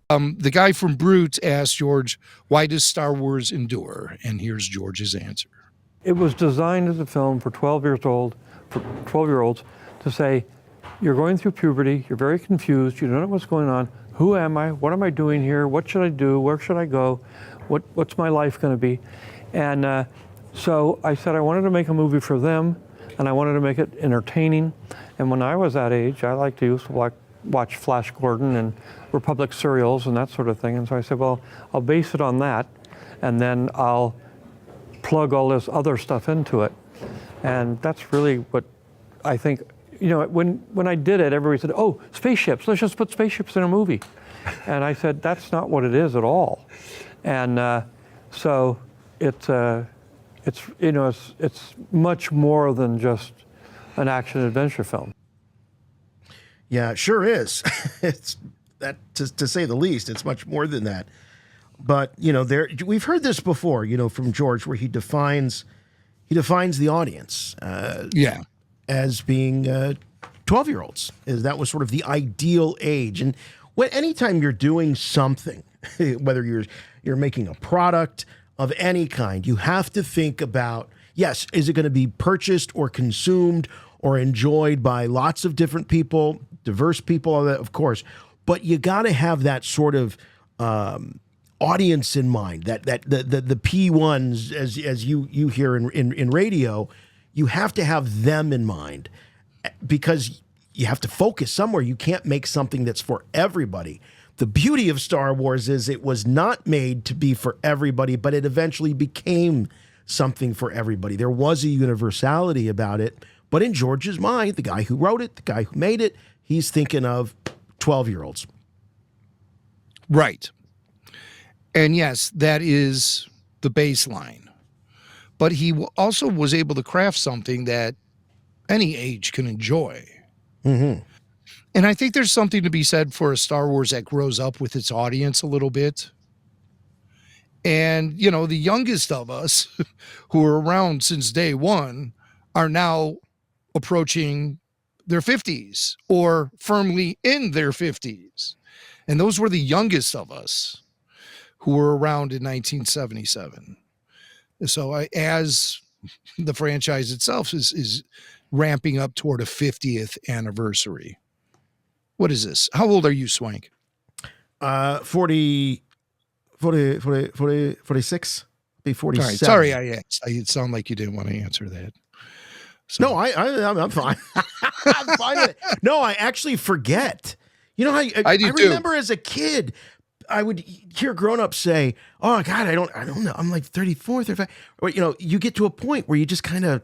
The guy from Brut asked George, why does Star Wars endure? And here's George's answer. It was designed as a film for 12-year-olds to say, you're going through puberty, you're very confused, you don't know what's going on. Who am I? What am I doing here? What should I do? Where should I go? What's my life going to be? And so I said I wanted to make a movie for them, and I wanted to make it entertaining. And when I was that age, I liked to watch Flash Gordon and Republic serials and that sort of thing. And so I said, well, I'll base it on that, and then I'll plug all this other stuff into it. And that's really what I think. You know, when I did it, everybody said, oh, spaceships, let's just put spaceships in a movie. And I said, that's not what it is at all. And so it's much more than just an action adventure film. Yeah, it sure is. It's that, to say the least. It's much more than that. But, you know, we've heard this before, you know, from George, where he defines the audience. As being 12-year-olds. That was sort of the ideal age. And anytime you're doing something, whether you're making a product of any kind, you have to think about, yes, is it going to be purchased or consumed or enjoyed by lots of different people, diverse people, all that, of course. But you got to have that sort of audience in mind, that the P1s, as you hear in radio. You have to have them in mind, because you have to focus somewhere. You can't make something that's for everybody. The beauty of Star Wars is it was not made to be for everybody, but it eventually became something for everybody. There was a universality about it, but in George's mind, the guy who wrote it, the guy who made it, he's thinking of 12-year-olds. Right. And yes, that is the baseline. But he also was able to craft something that any age can enjoy. Mm-hmm. And I think there's something to be said for a Star Wars that grows up with its audience a little bit. And, you know, the youngest of us who are around since day one are now approaching their 50s or firmly in their 50s. And those were the youngest of us who were around in 1977. So as the franchise itself is ramping up toward a 50th anniversary. What is this? How old are you, Swank? 46. Be 47. All right, sorry, I asked. It sounded like you didn't want to answer that. So. No, I'm fine. I'm fine with it. No, I actually forget. You know how I remember as a kid, I would hear grown-ups say, oh, God, I don't know. I'm like 34, 35. Or, you know, you get to a point where you just kind of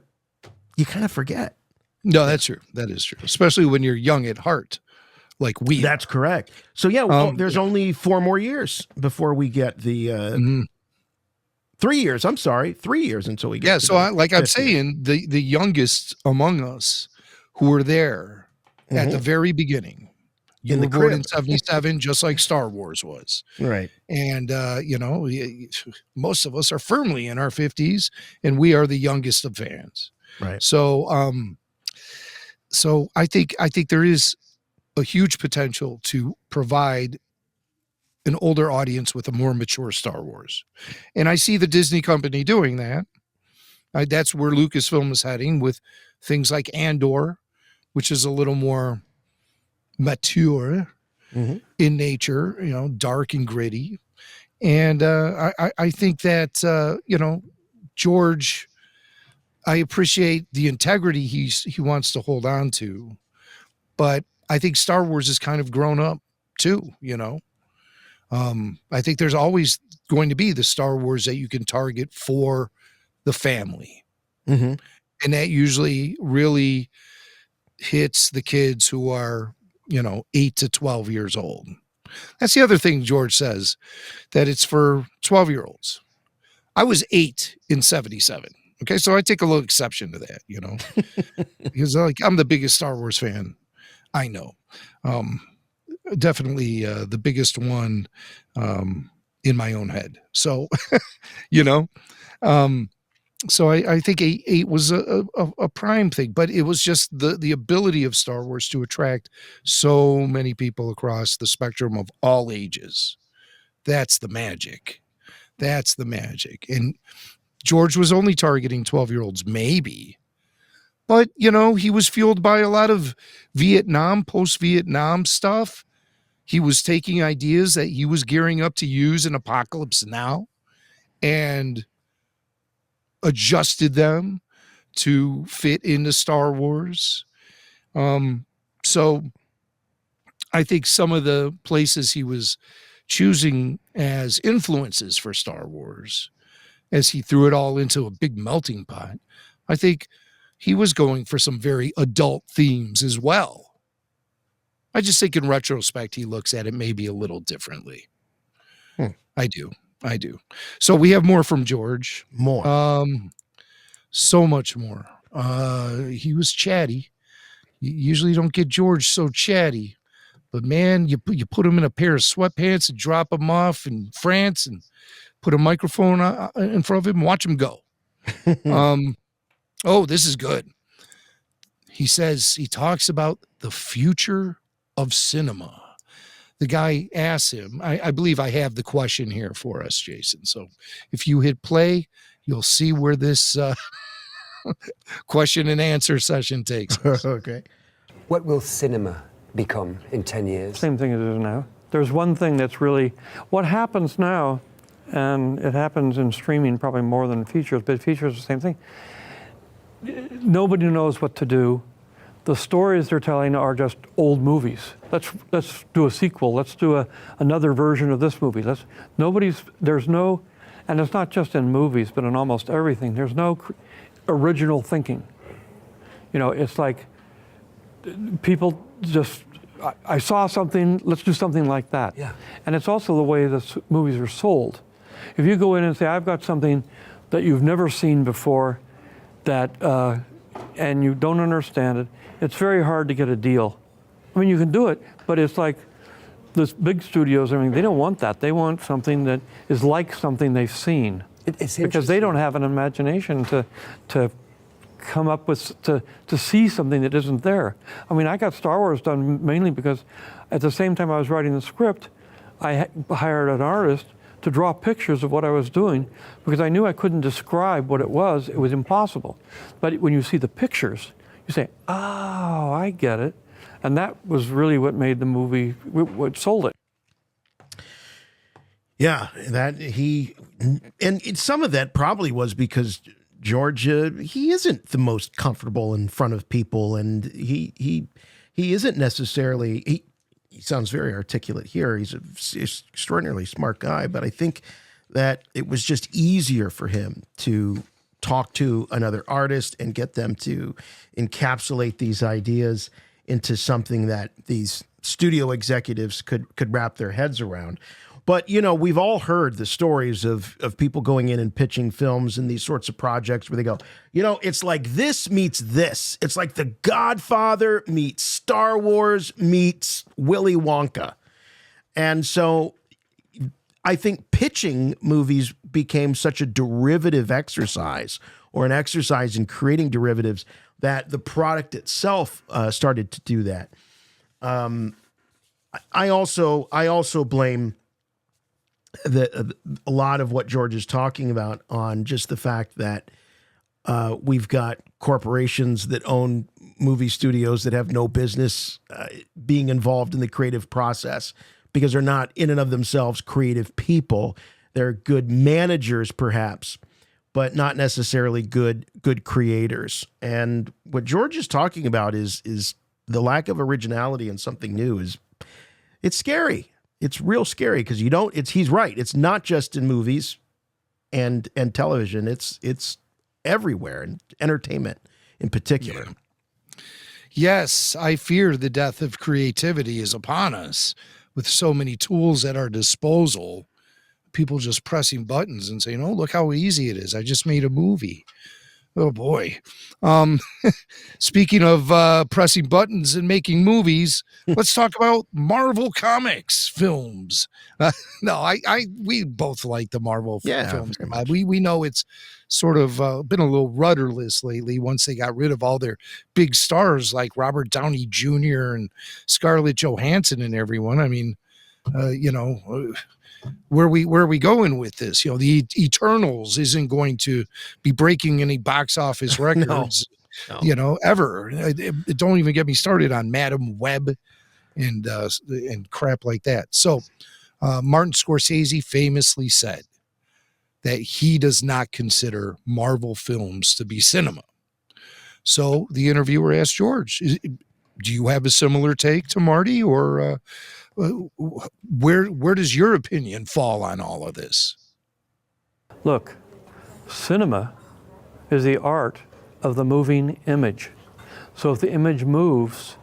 forget. No, that's true. That is true. Especially when you're young at heart, like we. That's correct. So, there's only 4 more years before we get the 3 years. I'm sorry. 3 years until we get Yeah, so I'm saying, the youngest among us who were there at the very beginning. You were born in 77, just like Star Wars was. Right. And, most of us are firmly in our 50s, and we are the youngest of fans. Right. So I think there is a huge potential to provide an older audience with a more mature Star Wars. And I see the Disney company doing that. That's where Lucasfilm is heading with things like Andor, which is a little more mature in nature, you know, dark and gritty. And I think that, George, I appreciate the integrity he wants to hold on to, but I think Star Wars has kind of grown up too, you know. I think there's always going to be the Star Wars that you can target for the family. And that usually really hits the kids who are, 8 to 12 years old. That's the other thing George says, that it's for 12-year-olds. I was 8 in 77. Okay, so I take a little exception to that, because I'm the biggest Star Wars fan I know. Definitely the biggest one in my own head. So, So I think eight was a prime thing, but it was just the ability of Star Wars to attract so many people across the spectrum of all ages. That's the magic. That's the magic. And George was only targeting 12-year-olds, maybe. But, he was fueled by a lot of Vietnam, post-Vietnam stuff. He was taking ideas that he was gearing up to use in Apocalypse Now and adjusted them to fit into Star Wars. So I think some of the places he was choosing as influences for Star Wars, as he threw it all into a big melting pot, I think he was going for some very adult themes as well. I just think in retrospect, he looks at it maybe a little differently. I do. So we have more from George. More. So much more. He was chatty. You usually don't get George so chatty, but man, you put him in a pair of sweatpants and drop him off in France and put a microphone in front of him and watch him go. Oh, this is good. He talks about the future of cinema. The guy asks him, I believe I have the question here for us, Jason. So if you hit play, you'll see where this question and answer session takes us. Okay. What will cinema become in 10 years? Same thing as it is now. There's one thing that's really, what happens now, and it happens in streaming probably more than features, but features are the same thing. Nobody knows what to do. The stories they're telling are just old movies. Let's do a sequel. Let's do another version of this movie. There's no, and it's not just in movies, but in almost everything. There's no original thinking. It's like people just, I saw something, let's do something like that. Yeah. And it's also the way the movies are sold. If you go in and say, I've got something that you've never seen before, and you don't understand it, it's very hard to get a deal. I mean, you can do it, but it's like this big studios, they don't want that. They want something that is like something they've seen. It's because they don't have an imagination to come up with, to see something that isn't there. I got Star Wars done mainly because at the same time I was writing the script, I hired an artist to draw pictures of what I was doing because I knew I couldn't describe what it was. It was impossible. But when you see the pictures, you say, oh, I get it. And that was really what made the movie, what sold it. Yeah, and some of that probably was because George, he isn't the most comfortable in front of people, and he isn't necessarily, he sounds very articulate here. He's an extraordinarily smart guy, but I think that it was just easier for him to talk to another artist and get them to encapsulate these ideas into something that these studio executives could wrap their heads around. But, we've all heard the stories of people going in and pitching films and these sorts of projects where they go, it's like this meets this. It's like The Godfather meets Star Wars meets Willy Wonka. And so I think pitching movies became such a derivative exercise, or an exercise in creating derivatives, that the product itself started to do that. I also blame a lot of what George is talking about on just the fact that we've got corporations that own movie studios that have no business being involved in the creative process because they're not in and of themselves creative people. They're good managers, perhaps, but not necessarily good creators. And what George is talking about is the lack of originality in something new. It's scary. It's real scary because he's right. It's not just in movies and television. It's everywhere, and entertainment in particular. Yeah. Yes, I fear the death of creativity is upon us with so many tools at our disposal. People just pressing buttons and saying, oh, look how easy it is. I just made a movie. Oh boy. Speaking of pressing buttons and making movies, let's talk about Marvel Comics. films. No, we both like the Marvel Yeah, films. very much. We know it's sort of been a little rudderless lately once they got rid of all their big stars like Robert Downey Jr. and Scarlett Johansson and everyone. I mean, where are we going with this? The Eternals isn't going to be breaking any box office records, No. ever. It don't even get me started on Madam Web and crap like that. So Martin Scorsese famously said that he does not consider Marvel films to be cinema. So the interviewer asked George, do you have a similar take to Marty, or where does your opinion fall on all of this? Look, cinema is the art of the moving image. So if the image moves,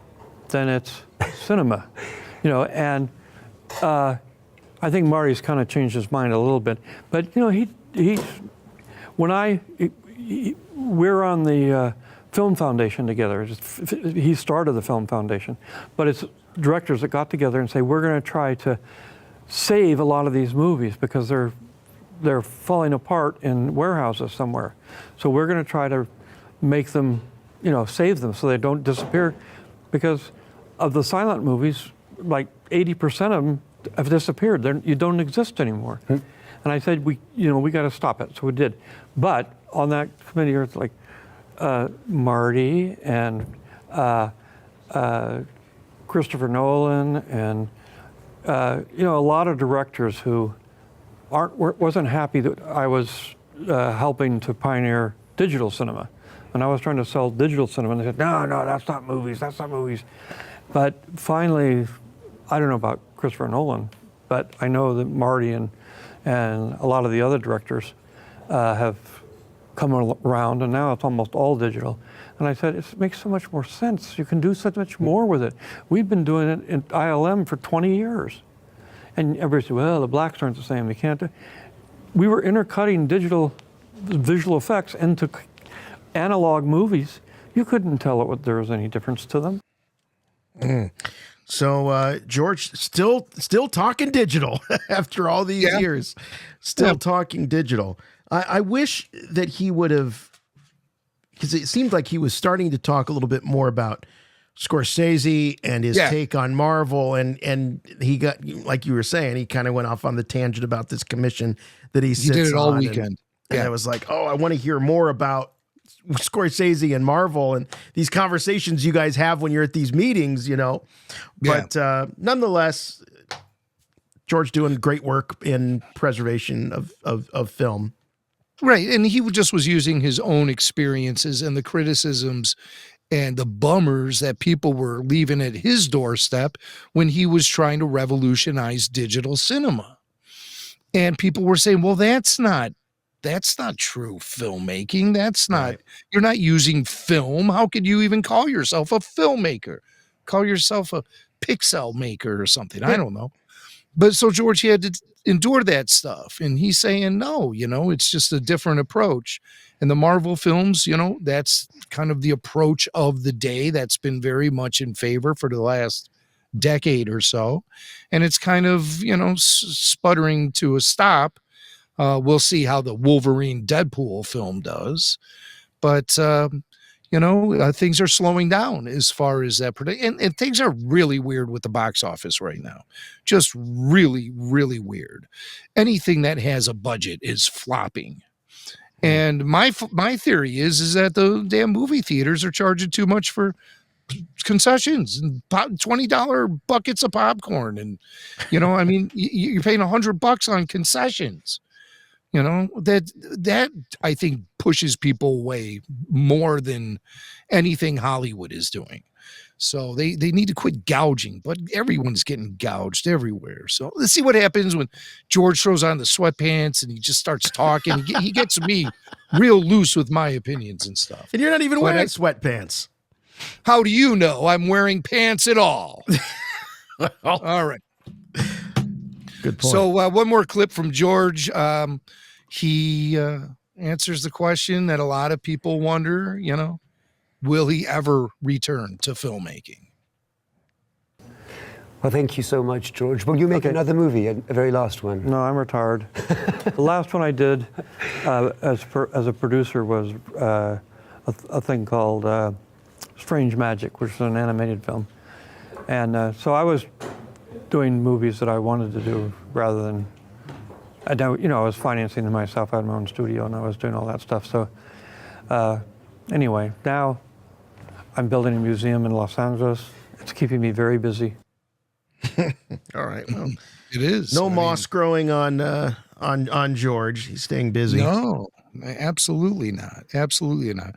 then it's cinema, and I think Marty's kind of changed his mind a little bit. But, we're on the Film Foundation together. He started the Film Foundation, but it's directors that got together and say, we're going to try to save a lot of these movies because they're falling apart in warehouses somewhere. So we're going to try to make them, save them so they don't disappear, because of the silent movies, like 80% of them have disappeared. You don't exist anymore. And I said, we got to stop it. So we did. But on that committee, it's like Marty and Christopher Nolan and a lot of directors who wasn't happy that I was helping to pioneer digital cinema. And I was trying to sell digital cinema, and they said, no, that's not movies, that's not movies. But finally, I don't know about Christopher Nolan, but I know that Marty and a lot of the other directors have come around, and now it's almost all digital. And I said, it makes so much more sense. You can do so much more with it. We've been doing it in ILM for 20 years. And everybody said, well, the blacks aren't the same. You can't do. We were intercutting digital visual effects into analog movies. You couldn't tell there was any difference to them. So George, still talking digital after all these years, still talking digital. I wish that he would have, because it seemed like he was starting to talk a little bit more about Scorsese and his take on Marvel, and he got, like you were saying, he kind of went off on the tangent about this commission that he sits did it all on, weekend. And I was like, oh, I want to hear more about Scorsese and Marvel and these conversations you guys have when you're at these meetings, But nonetheless, George doing great work in preservation of film. Right. And he just was using his own experiences and the criticisms and the bummers that people were leaving at his doorstep when he was trying to revolutionize digital cinema. And people were saying, well, that's not true filmmaking. That's not, you're not using film. How could you even call yourself a filmmaker? Call yourself a pixel maker or something. I don't know. But so George, he had to endure that stuff. And he's saying, no, it's just a different approach. And the Marvel films, that's kind of the approach of the day that's been very much in favor for the last decade or so. And it's kind of, sputtering to a stop. We'll see how the Wolverine Deadpool film does. But, things are slowing down as far as that. And things are really weird with the box office right now. Just really, really weird. Anything that has a budget is flopping. And my theory is that the damn movie theaters are charging too much for concessions and $20 buckets of popcorn. And, you're paying $100 on concessions. That I think pushes people away more than anything Hollywood is doing. So they need to quit gouging, but everyone's getting gouged everywhere. So let's see what happens when George throws on the sweatpants and he just starts talking. He gets me real loose with my opinions and stuff. And you're not even wearing sweatpants. How do you know I'm wearing pants at all? All right. Good point. So one more clip from George. He answers the question that a lot of people wonder, will he ever return to filmmaking? Well, thank you so much, George. Will you make another movie, a very last one? No, I'm retired. The last one I did as a producer was a thing called Strange Magic, which is an animated film. And so I was doing movies that I wanted to do rather than, I was financing them myself. I had my own studio and I was doing all that stuff. So anyway, now I'm building a museum in Los Angeles. It's keeping me very busy. All right. Well, It is. no moss growing on George. He's staying busy. No, absolutely not. Absolutely not.